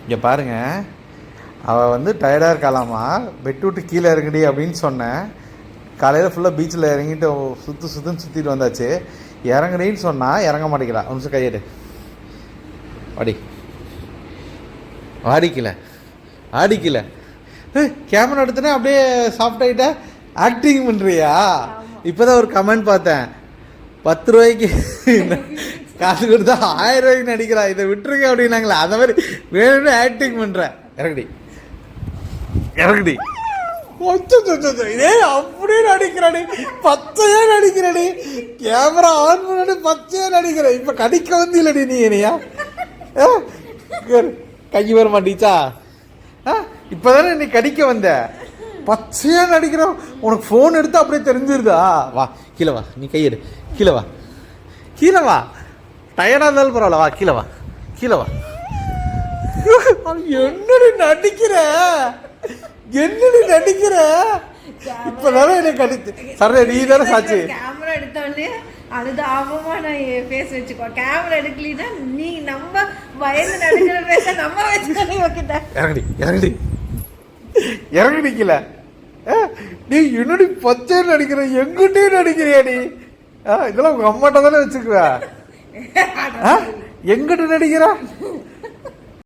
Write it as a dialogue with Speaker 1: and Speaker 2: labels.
Speaker 1: இங்கே பாருங்க, அவள் வந்து டயர்டாக இருக்காளாமா, பெட் விட்டு கீழே இறங்குடி அப்படின்னு சொன்னேன். காலையில் ஃபுல்லாக பீச்சில் இறங்கிட்டு சுற்றுன்னு சுற்றிட்டு வந்தாச்சு. இறங்குடின்னு சொன்னால் இறங்க மாட்டேங்கிறா. ஒரு நிமிஷம் கையெடு, ஆடிக்கல கேமரா எடுத்தனே அப்படியே சாஃப்ட் ஆகிட்ட. ஆக்டிங் பண்ணுறியா? இப்போ தான் ஒரு கமெண்ட் பார்த்தேன், 10 ரூபாய்க்கு காசு கொடுத்தா 1000 ரூபாய்க்கு நடிக்கிறா, இதை விட்டுருங்க அப்படின்னாங்களே. அந்த மாதிரி வேணும்னு ஆக்டிங் பண்ணுறேன். இறங்குடி இதே அப்படியே நடிக்கிறாடி, பச்சையா நடிக்கிறாடி. கேமரா ஆன் பண்ணி பச்சையா நடிக்கிற. இப்ப கடிக்க வந்து இல்லடி நீ என்னையா? கை வர மாட்டீச்சா? இப்பதானே நீ கடிக்க வந்த, பச்சையா நடிக்கிற. உனக்கு போன் எடுத்து அப்படியே தெரிஞ்சிருதா? வா கீழே வா, நீ கையெடு, கீழே வா. டயர்டா இருந்தாலும் பரவாயில்ல, வா கீழே வா. என்னடி நடிக்கிற? இப்பதானே என்ன கடிச்சு சரி, நீ தானே சாட்சி.
Speaker 2: கேமரா எடுத்தோடனே அனுதாபமா நான் பேச வச்சுக்கோ. கேமரா எடுக்கலன்னா நீ நம்ம வயது நடிக்கிற பேச நம்ம வச்சு
Speaker 1: இறங்கிக்கல. நீ என்னடி பச்சை நடிக்கிற, எங்கிட்டே நடிக்கிறியா நீ? இதெல்லாம் உங்க அம்மாட்ட தானே வச்சுக்குவ. எங்கிட்ட நடிக்கிற?